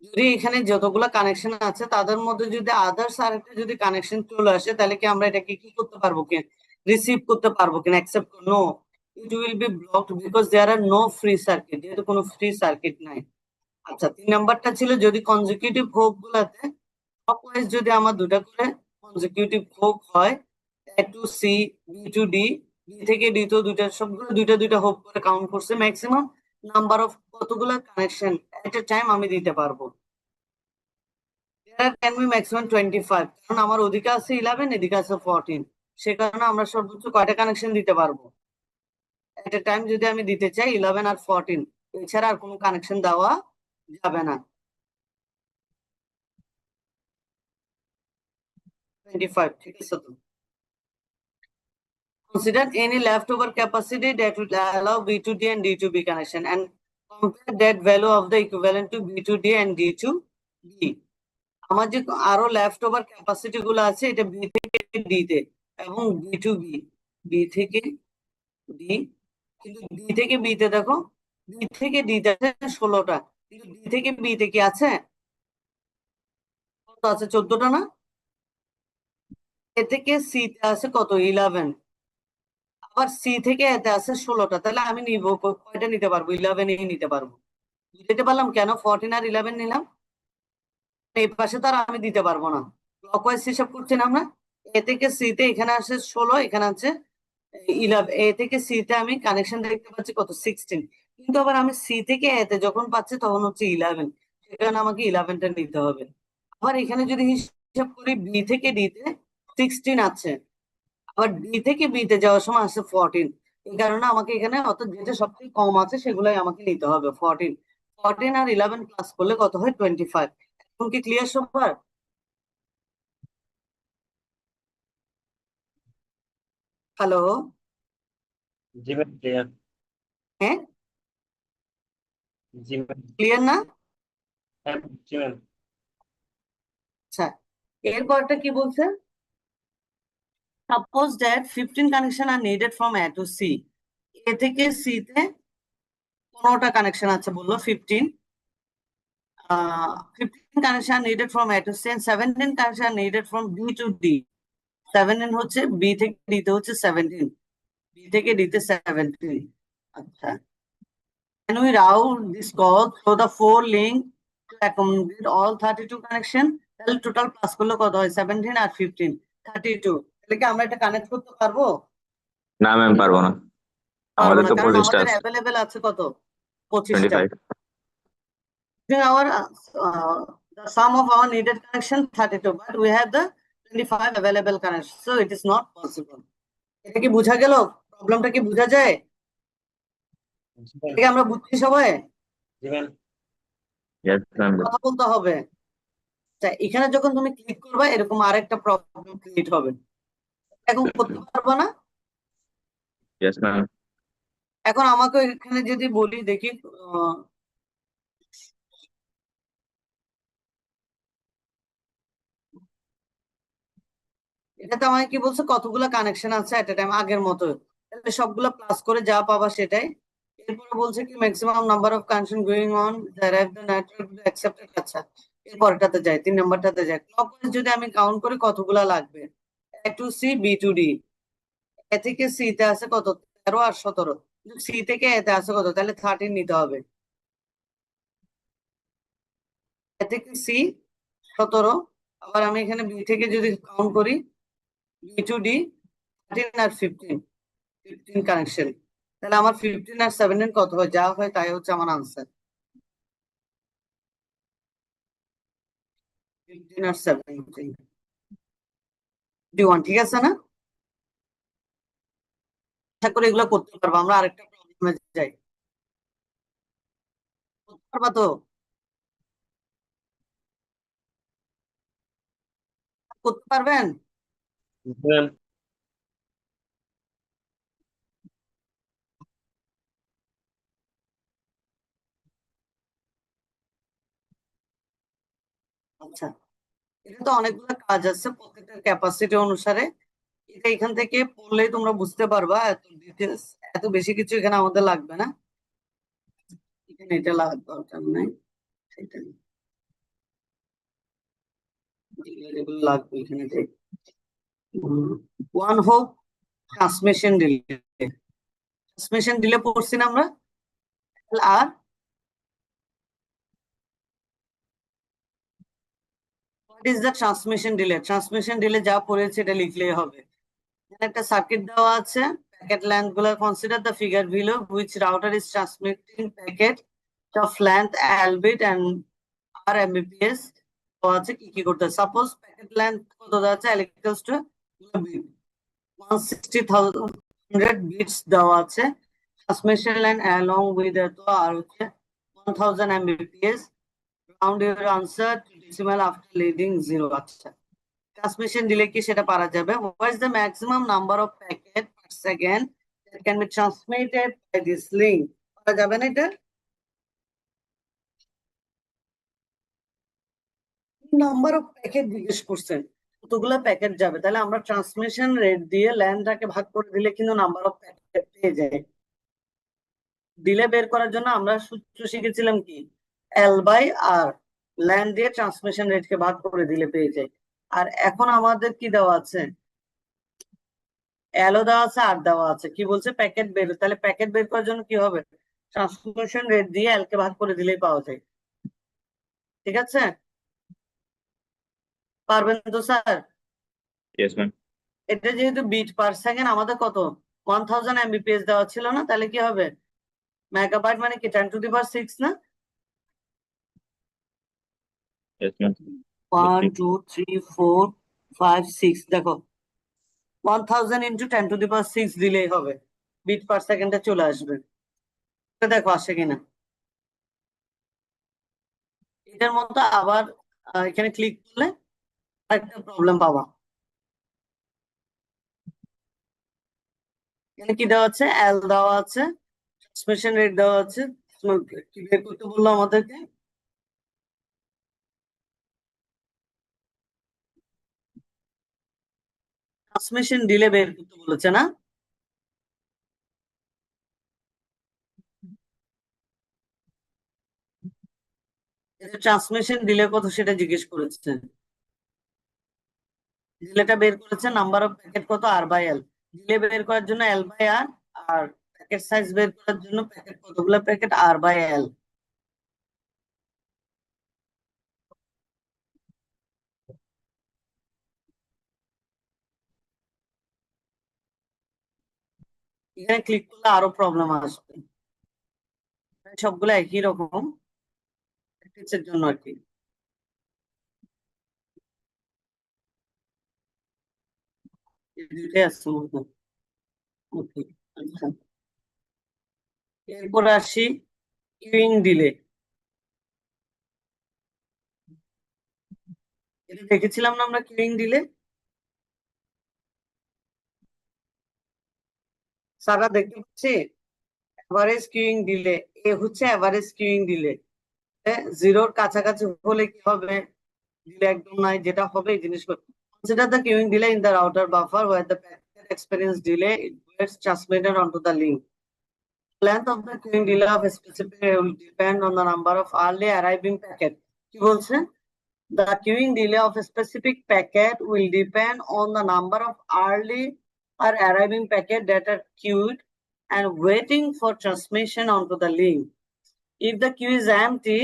যদি এখানে যতগুলো কানেকশন আছে তাদের মধ্যে যদি আদার্স আরেকটা যদি কানেকশন চলে আসে, তাহলে কি আমরা এটাকে কি করতে পারবো, কি রিসিভ করতে পারবো কিনা, accept? No, it will be blocked because there are no free circuit, যেহেতু কোনো ফ্রি সার্কিট নাই। আচ্ছা, 3 নাম্বারটা ছিল যদি কনজিকিউটিভ হোপ গুলাতে ক্লকওয়াইজ যদি আমার দুটা করে কনজিকিউটিভ হোপ হয়, A to C B to D, B থেকে D তো দুইটা, সবগুলো দুইটা দুইটা হোপ করে কাউন্ট করছে, ম্যাক্সিমাম নাম্বার অফ কতগুলো কানেকশন এট এ টাইম আমি দিতে পারবো। There can be maximum 25, কারণ আমার ওদিকে আছে 11 এদিকে আছে 14, সে কারণে আমরা সর্বোচ্চ কয়টা কানেকশন দিতে পারবো এট এ টাইম যদি আমি দিতে চাই 11 আর 14, এছাড়া আর কোনো কানেকশন দেওয়া যাবে না। 25, ঠিক আছে তো। Consider any leftover capacity that would allow B to D and D to B connection and compare that value of the equivalent to B to D and D to B. আমার যে আরো left over capacity গুলো আছে, এটা B থেকে D তে এবং B two B, B থেকে ডি, কিন্তু ডি থেকে বি তে দেখো, বি থেকে ডি তে আছে 16টা, কিন্তু ডি থেকে বি তে কি আছে, কত আছে 14টা না? এ থেকে সি তে আছে কত 11, আবার সি থেকে এতে আছে 16টা, তাহলে আমি নিব কয়টা নিতে পারবো, 11ই নিতে পারবো। বুঝতে পারলাম কেন 14 আর 11 নিলাম। এই পাশে তো আর আমি দিতে পারবো না, ক্লকওয়াইজ হিসাব করছি না আমরা। এ থেকে সি তে এখানে আছে 16, এখানে আছে 11, এ থেকে সি তে আমি কানেকশন দেখতে পাচ্ছি কত 16, কিন্তু আবার আমি সি থেকে এ তে যখন পাচ্ছি তখন হচ্ছে 11, সেখানে আমাকে 11টা নিতে হবে। আবার এখানে যদি হিসাব করি বি থেকে ডি তে 16 আছে, আবার ডি থেকে বিতে যাওয়ার সময় আসছে 14। এই কারণে আমাকে এখানে অত যেটা সবথেকে কম আছে সেগুলাই আমাকে নিতে হবে। 14 14 আর 11 প্লাস করলে কত হয়? 25। এখন কি ক্লিয়ার সবার? হ্যালো? জি ম্যাম ক্লিয়ার। হ্যাঁ, জি ম্যাম। ক্লিয়ার না? হ্যাঁ জি ম্যাম। আচ্ছা, এরপরটা কি বলছে? Suppose that 15 connection are needed from A to C. A থেকে C তে 15টা কানেকশন আছে বললো 15। 15 connection are needed from A to C and 17 connection are needed from B to D. 17 হচ্ছে B থেকে D তে হচ্ছে 17, B থেকে D তে 17। আচ্ছা, can we route this call through the four link to accommodate all 32 connection? তাহলে total plus করলে কত হয়? 17 আর 15, 32। তাহলে কি আমরা এটা কানেক্ট করতে পারবো? না ম্যাম, পারবো না, পারবো আমাদের না, তো কারণ 25টা আমাদের আছে। অ্যাভেলেবেল আছে কত? 25টা। 25। Our the sum of our needed connection 32, but we have the 25 available connection, so it is not possible. এটা কি বোঝা গেল? প্রবলেমটা কি বোঝা যায়? জি ম্যাম। এটা কি আমরা বুঝছি সবাই? জি ম্যাম। Yes ma'am. কথা বলতে হবে। আচ্ছা, এখানে যখন তুমি ক্লিক করবে এরকম আরেকটা প্রবলেম ক্রিয়েট হবে। এখন করতে পারবো না। Yes ma'am. এখন আমাকে এখানে যদি বলি দেখি, এটাতে আমাকে কি বলছে? কতগুলো কানেকশন আছে এট এ টাইম, আগের মতো। তাহলে সবগুলো প্লাস করে যা পাবা সেটাই। এরপরে বলছে কি maximum number of connection going on that the network accepted. আচ্ছা, এরপরটাতে যাই, 3 নাম্বারটাতে যাই। ক্লকওয়াইজ যদি আমি কাউন্ট করি কতগুলা লাগবে? A to C, B to D. A থেকে সি তে আছে কত? 13 আর 17। সি থেকে এতে আছে কত? তাহলে 13 নিতে হবে। এ থেকে সি 17। আবার আমি এখানে বি থেকে যদি কাউন্ট করি, B to D 13 R 15, 15 connection. তাহলে আমার 15 আর 17 কত হয়? যা হয় তাই হচ্ছে আমার আনসার। 15 আর 17 D1, ঠিক আছে না? আশা করি এগুলো করতে পারবো। আমরা আরেকটা প্রবলেমে যাই। করতে পারবা তো? করতে পারবেন? জি ম্যাম। আচ্ছা, এটা তো অনেকগুলো কাজ আছে প্রত্যেকটা ক্যাপাসিটি অনুসারে। এটা এখান থেকে পড়লেই তোমরা বুঝতে পারবা। এত ডিটেলস, এত বেশি কিছু এখানে আমাদের লাগবে না। এখানে এটা লাগবে দরকার নাই, সেটা যেগুলো লাগবে এখানে। One hop transmission delay. Transmission delay পড়ছি না আমরা? আর what is the transmission delay? Transmission delay যা পড়েছে এটা লিখলেই হবে। এখানে একটা সার্কিট দেওয়া আছে। প্যাকেট লেন্থ গুলো consider the figure below which router is transmitting packet of length L bit and R Mbps. দেওয়া আছে কি কি করতে হবে। সাপোজ প্যাকেট লেন্থ কত দেওয়া আছে? L equals to 160,000 বিটস দেওয়া আছে। ট্রান্সমিশন লাইন অ্যালং উইথ এত আর হচ্ছে 1000 Mbps। Round your answer to decimal after leading 0। আচ্ছা, ট্রান্সমিশন ডিলে কি সেটা পারা যাবে। What is the maximum number of packet per second that can be transmitted by this link? পারা যাবে না এটা? নাম্বার অফ প্যাকেট জিজ্ঞেস করছেন, কতগুলো প্যাকেট যাবে। তাহলে আমরা ট্রান্সমিশন রেট দিয়ে ল্যান্ডটাকে ভাগ করে দিলে কিন্তু নাম্বার অফ প্যাকেট পেয়ে যায়। ডিলে বের করার জন্য আমরা সূত্র শিখেছিলাম কি? L by R. ল্যান্ড দিয়ে ট্রান্সমিশন রেটকে ভাগ করে দিলে পেয়ে যায়। আর এখন আমাদের কি দেওয়া আছে? এলও দেওয়া আছে, আর দেওয়া আছে। কি বলছে? প্যাকেট বের। তাহলে প্যাকেট বের করার জন্য কি হবে? ট্রান্সমিশন রেট দিয়ে এল কে ভাগ করে দিলেই পাওয়া যায়। ঠিক আছে? পারবেন তো স্যার? Yes ma'am. এটা যেহেতু বিট পার সেকেন্ড, আমাদের কত 1000 Mbps দেওয়া ছিল না? তাহলে কি হবে? মেগাবাইট মানে কি 10⁶ না? Yes ma'am. 1 2 3 4 5 6, দেখো 1000 ইন্টু 10⁶ দিলেই হবে, বিট পার সেকেন্ডে চলে আসবে। এটা দেখো আসে কিনা। এটার মতো আবার এখানে ক্লিক করলে একটা প্রবলেম পাবা। এখানে কি দেওয়া আছে, এল দেওয়া আছে, ট্রান্সমিশন রেট দেওয়া আছে। কি বের করতে বললো আমাদেরকে? ট্রান্সমিশন ডিলে বের করতে বলেছে না? ট্রান্সমিশন ডিলে কত সেটা জিজ্ঞেস করেছে। ডিলেটা বের করেছে নাম্বার অফ প্যাকেট কত, আর বাই এল। ডিলে বের করার জন্য এল বাই আর, আর প্যাকেট সাইজ বের করার জন্য প্যাকেট কতগুলো প্যাকেট, আর বাই এল। এখানে ক্লিক করলে আরো প্রবলেম আসবে, সবগুলো একই রকম প্র্যাকটিসের জন্য আর কি। এই দুইটাই আছে মূলত। ওকে, আচ্ছা, এরপর আসি কিউইং ডিলে। এটা দেখেছিলাম না আমরা, কিউইং ডিলে। সারা দেখতে পাচ্ছি এভারেজ কিউইং ডিলে, এ হচ্ছে এভারেজ কিউইং ডিলে। জিরোর কাছাকাছি হলে কি হবে, দিলে একদম নাই, যেটা হবে এই জিনিসগুলো। Consider the queuing delay in the router buffer where the packet experience delay it gets transmitted onto the link. Length of the queuing delay of a specific will depend on the number of early arriving packet. কি বলছে? The queuing delay of a specific packet will depend on the number of early or arriving packet that are queued and waiting for transmission onto the link. If the queue is empty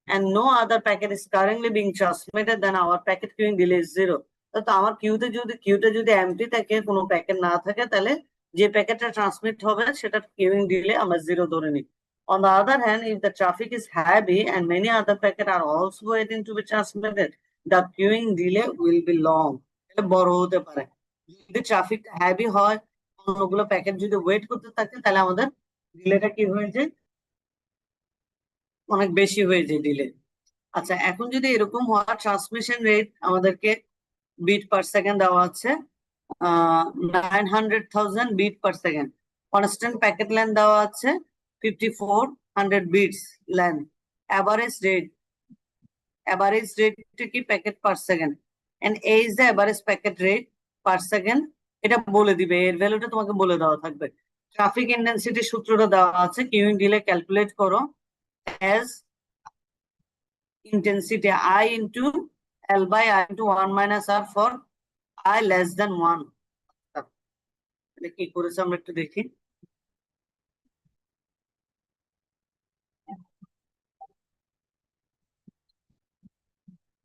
and no other packet is currently being transmitted, then our packet queuing delay is 0. তো আমার কিউটা যদি MT থাকে, কোনো packet না থাকে, তাহলে যে প্যাকেটটা ট্রান্সমিট হবে সেটা queuing delay আমরা 0 ধরে নিই। On the other hand, if the traffic is heavy and many other packets are also waiting to be transmitted, the queuing delay will be long. এটা বড় হতে পারে। যদি ট্রাফিক হেভি হয়, অন্যগুলো প্যাকেট যদি ওয়েট করতে থাকে, তাহলে আমাদের ডিলেটা কি হয়ে যায়, অনেক বেশি হয়ে যায় ডিলে। আচ্ছা, এখন যদি এরকম হয়, ট্রান্সমিশন রেট আমাদেরকে বিট পার সেকেন্ড দেওয়া আছে 900,000 bit per second. Constant packet length দেওয়া আছে 5400 বিটস লেন্থ। অ্যাভারেজ রেট কি packet per second, and A is the average packet rate per second. এটা বলে দিবে, এর ভ্যালুটা তোমাকে বলে দেওয়া থাকবে। ট্রাফিক ইন্টেন্সিটি সূত্রটা দেওয়া আছে, কিউইং ডিলে ক্যালকুলেট করো as intensity I into L by I into 1 minus R for I less than 1. কি করেছে আমরা একটু দেখি।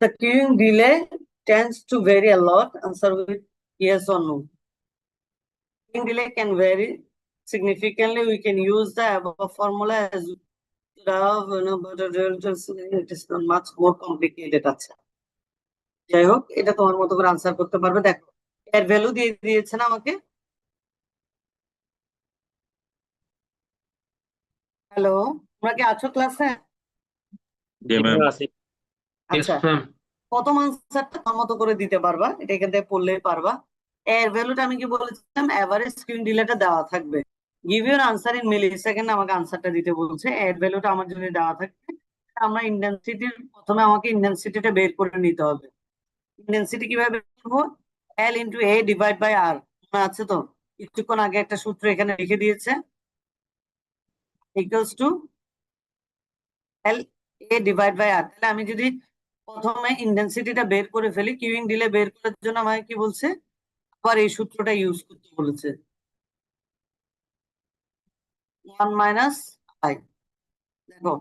The queuing delay tends to vary a lot. Answer with yes or no. Queuing delay can vary significantly. We can use the above formula as but it is not much more complicated. আচ্ছা, যাই হোক, এটা তোমার মতো করে answer করতে পারবে। দেখো, এর ভ্যালু দিয়ে দিয়েছে না আমাকে। হ্যালো, তোমরা কি আছো ক্লাসে? জি ম্যাম। আছে। আচ্ছা, প্রথম আনসারটা তোমার মতো করে দিতে পারবা, এটা এখান থেকে পড়লেই পারবা। এর ভ্যালুটা আমি কি বলেছিলাম, এভারেজ স্ক্রিন ডিলেটা দেওয়া থাকবে। Give your answer in millisecond, আমাকে আনসারটা দিতে বলছে। এর ভ্যালুটা আমার যদি দেওয়া থাকে, আমরা ইন্টেন্সিটির প্রথমে আমাকে ইন্টেন্সিটিটা বের করে নিতে হবে। ইন্টেন্সিটি কিভাবে বের করবো, L into A divide by আর। মনে আছে তো, কিছুক্ষণ আগে একটা সূত্র এখানে লিখে দিয়েছে, equals to L A divide by R. তাহলে আমি যদি প্রথমে ইন্টেন্সিটিটা বের করে ফেলি, কিউইং ডিলে বের করার জন্য আমাকে কি বলছে, আবার এই সূত্রটা ইউজ করতে বলেছে, 1 মাইনাস আই। দেখো,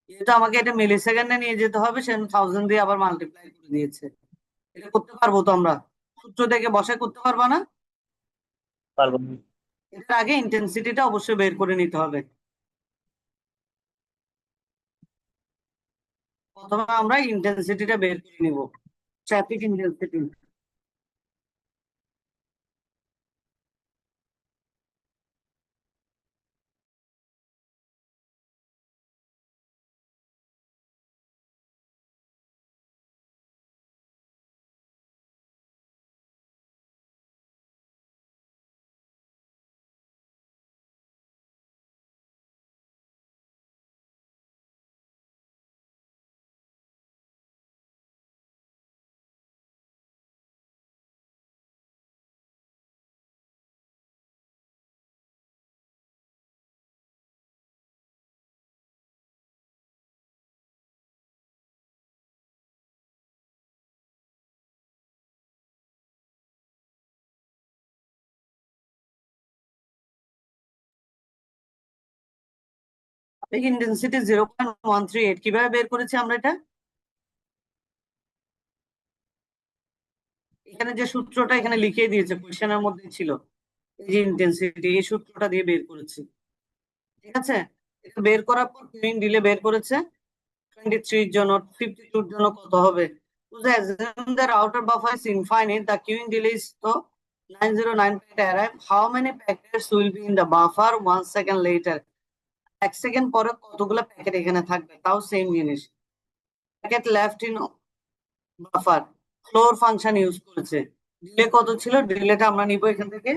যেহেতু আমাকে এটা মিলি সেকেন্ডে নিয়ে যেতে হবে, সেজন্য 1000 দিয়ে আবার মাল্টিপ্লাই করে দিয়েছে। এটা করতে পারবো তো আমরা, সূত্র থেকে বসায় করতে পারবো না? পারবো। এটার আগে ইন্টেন্সিটিটা অবশ্যই বের করে নিতে হবে। প্রথমে আমরা ইন্টেন্সিটিটা বের করে নিব, ট্রাফিক ইন্টেন্সিটি। ইন্টেন্সিটি 0.138 কিভাবে বের করেছি আমরা এটা? এখানে যে সূত্রটা এখানে লিখে দিয়েছে, কোশ্চেনের মধ্যে ছিল, এই যে ইন্টেন্সিটি, এই সূত্রটা দিয়ে বের করেছি। ঠিক আছে, এটা বের করার পর কুইং ডিলে বের করেছে 23 এর জন্য, 52 এর জন্য কত হবে? Assume that outer buffer is infinite, the queuing delay is তো 909 packet arrive. How many packets will be in the buffer 1 second later? 1 second পরে কতগুলো প্যাকেট এখানে থাকবে? তাও সেম জিনিস, packet left in buffer, floor function use করেছে। Delay কত ছিল? ডিলেটা আমরা নিব এখান থেকে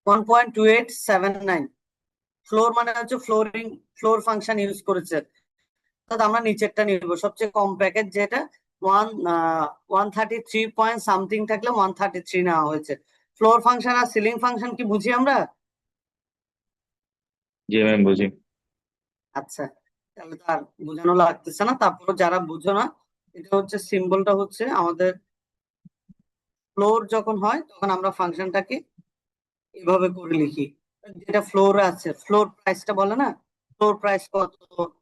1.2879। ফ্লোর মানে হচ্ছে ফ্লোর ফাংশন ইউজ করেছে, অর্থাৎ আমরা নিচেরটা নিব, সবচেয়ে কম প্যাকেট যেটা 133 পয়েন্ট সামথিং থাকলে 133 নেওয়া হয়েছে। ফ্লোর ফাংশন আর সিলিং ফাংশন কি বুঝি আমরা? জি ম্যাম বুঝি। আচ্ছা, তাহলে তো আর বোঝানো লাগতেছে না। তারপর যারা বুঝো না, এটা হচ্ছে সিম্বলটা হচ্ছে আমাদের ফ্লোর যখন হয় তখন আমরা ফাংশনটাকে এভাবে করে লিখি, যেটা ফ্লোর আছে, ফ্লোর প্রাইসটা বলে না, ফ্লোর প্রাইস কত,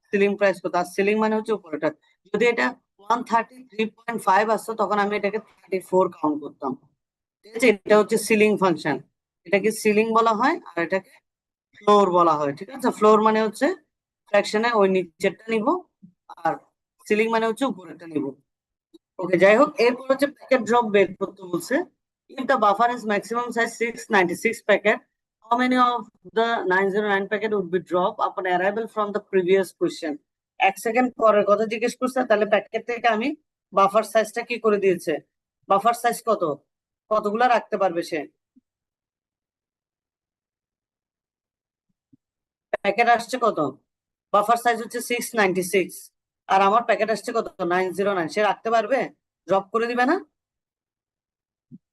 সিলিং প্রাইস কত, আর সিলিং মানে হচ্ছে উপরেটা। যদি এটা 133.5 আসতো তখন আমি এটাকে 34 কাউন্ট করতাম। ঠিক আছে, এটা হচ্ছে সিলিং ফাংশন, এটাকে সিলিং বলা হয় আর এটাকে ফ্লোর বলা হয়। ঠিক আছে, ফ্লোর মানে হচ্ছে ফ্র্যাকশনে ওই নিচেরটা নিব, আর সিলিং মানে হচ্ছে উপরেরটা নিব। ওকে, যাই হোক, এরপর হচ্ছে প্যাকেট ড্রপ বের করতে বলছে। If the buffer is maximum size 696 packet, how many of the 909 packet would be dropped upon arrival from the previous question? 1 second পরের কথা জিজ্ঞেস করছে, তাহলে প্যাকেট থেকে আমি বাফার সাইজটা কি করে দিয়েছে? বাফার সাইজ কত, কতগুলা রাখতে পারবে সে? প্যাকেট আসছে কত, বাফার সাইজ হচ্ছে 696, আর আমার প্যাকেট আসছে কত, 909। সে রাখতে পারবে? ড্রপ করে দিবে না?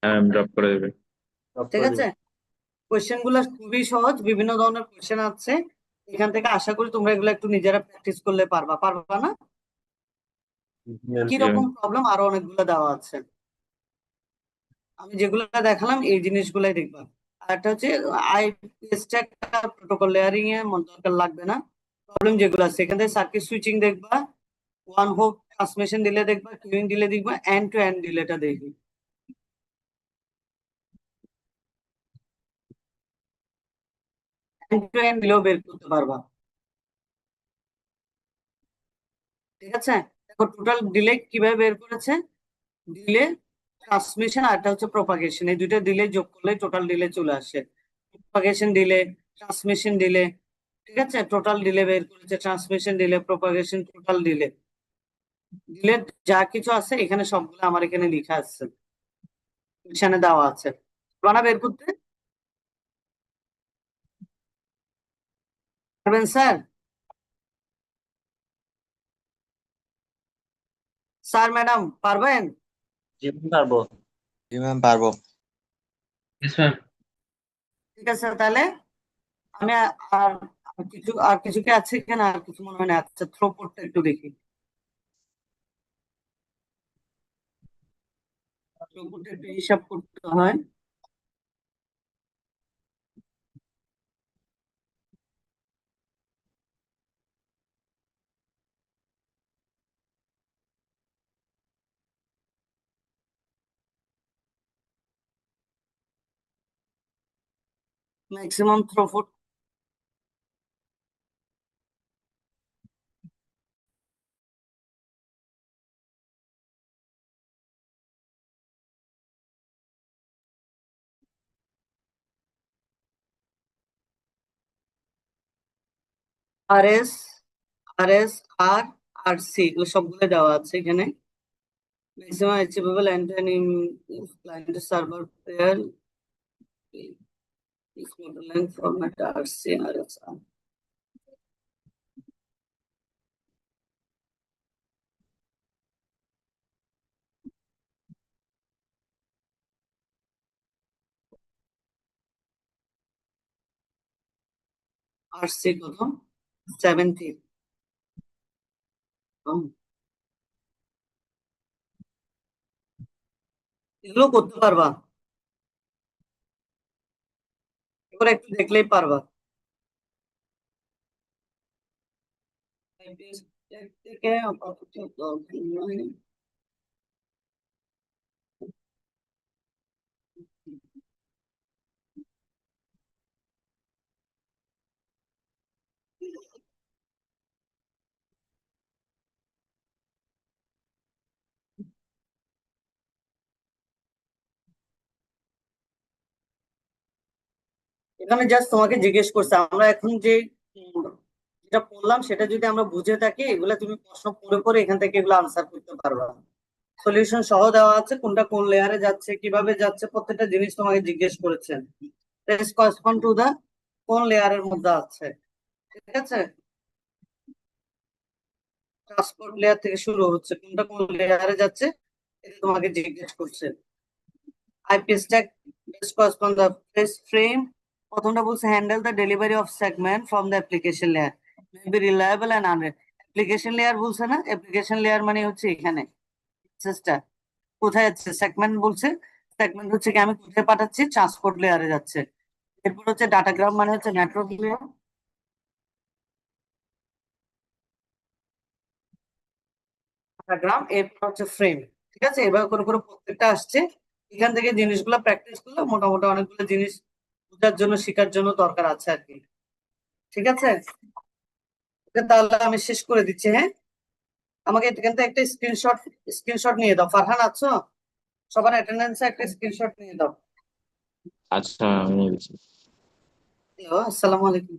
হ্যাঁ ড্রপ করে দেবে। ঠিক আছে, কোয়েশ্চেন গুলো খুবই সহজ, বিভিন্ন ধরনের কোয়েশ্চেন আছে এখান থেকে। আশা করি তোমরা এগুলো একটু নিজেরা প্র্যাকটিস করলে পারবা, পারবা না? কি রকম প্রবলেম আরো অনেকগুলো দেওয়া আছে, আমি যেগুলো দেখালাম এই জিনিসগুলাই দেখবা। আর একটা হচ্ছে প্রোটোকল লেয়ারিং এ মনে দরকার লাগবে না, প্রবলেম যেগুলো আছে এখান থেকে সার্কিট সুইচিং দেখবা, ওয়ান হোপ ট্রান্সমিশন ডিলে দেখবা, কিউইং ডিলে দেখবা, এন্ড টু এন্ড ডিলেটা দেখবি। এন্ড টু এন্ড ডিলেও বের করতে পারবা। ঠিক আছে, দেখো টোটাল ডিলে কিভাবে বের করেছে, ডিলে, ট্রান্সমিশন আর একটা হচ্ছে প্রপাগেশন, এই দুইটা ডিলে যোগ করলে টোটাল ডিলে চলে আসে। প্রপাগেশন ডিলে, ট্রান্সমিশন ডিলে, ঠিক আছে, টোটাল ডিলে বের করেছে, transmission delay, propagation, total delay, delay যা কিছু আছে এখানে সবগুলো আমার এখানে লেখা আছে, এখানে দেওয়া আছে। রানা বের করতে পারবেন স্যার? স্যার ম্যাডাম পারবেন? জি ম্যাম পারবো। জি ম্যাম পারবো। ঠিক আছে, তাহলে আমি আর আর কিছু কি আছে এখানে? আর কিছু মনে হয় না। আচ্ছা, থ্রোপুটটা একটু দেখি, থ্রোপুটটা একটু হিসাব করতে হয়। Maximum throughput R S, R S, আর আর সি, এগুলো সবগুলো দেওয়া আছে এখানে। Maximum achievable end client server pair is modeling format RC RSR. RC কত? 70। এগুলো করতে পারবা, এবার একটু দেখলেই পারবা। IPS থেকে আপাতত দরকার নয়। এখানে জাস্ট তোমাকে জিজ্ঞেস করছে আমরা এখন যে যেটা পড়লাম সেটা যদি আমরা বুঝে থাকি এগুলা তুমি প্রশ্ন পড়ে পড়ে এখান থেকে এগুলো আনসার করতে পারবা। সলিউশন সহ দেওয়া আছে, কোনটা কোন লেয়ারে যাচ্ছে কিভাবে যাচ্ছে প্রত্যেকটা জিনিস তোমাকে জিজ্ঞেস করেছেন। করেসপন্ড টু দা কোন লেয়ারের মধ্যে আছে, ঠিক আছে। ট্রান্সপোর্ট লেয়ার থেকে শুরু হচ্ছে, কোনটা কোন লেয়ারে যাচ্ছে এটা তোমাকে জিজ্ঞেস করছে। IPS tag correspond the frame. প্রথমটা বলছে handle the delivery of segment from the application layer may be reliable end application layer বলছে না, অ্যাপ্লিকেশন লেয়ার মানে হচ্ছে এখানে চেষ্টা কোথায় যাচ্ছে, সেগমেন্ট বলছে। সেগমেন্ট হচ্ছে কি আমি কোথায় পাঠাচ্ছি, ট্রান্সপোর্ট লেয়ারে যাচ্ছে। এরপর হচ্ছে ডাটাগ্রাম মানে হচ্ছে নেটওয়ার্ক লেয়ার। ডাটাগ্রাম এরপর হচ্ছে ফ্রেম, ঠিক আছে। এবার করে করে প্রত্যেকটা আসছে, এখান থেকে জিনিসগুলো প্র্যাকটিস করলে মোটামুটি অনেকগুলো জিনিস বোঝার জন্য শেখার জন্য দরকার আছে আর কি, ঠিক আছে। ওকে, তাহলে আমি শেষ করে দিচ্ছি, হ্যাঁ। আমাকে এখান থেকে একটা স্ক্রিনশট নিয়ে দাও। ফারহান আছো? সবার অ্যাটেন্ডেন্সে একটা স্ক্রিনশট নিয়ে দাও। আচ্ছা আমি নিয়ে দিচ্ছি। আসসালামু আলাইকুম।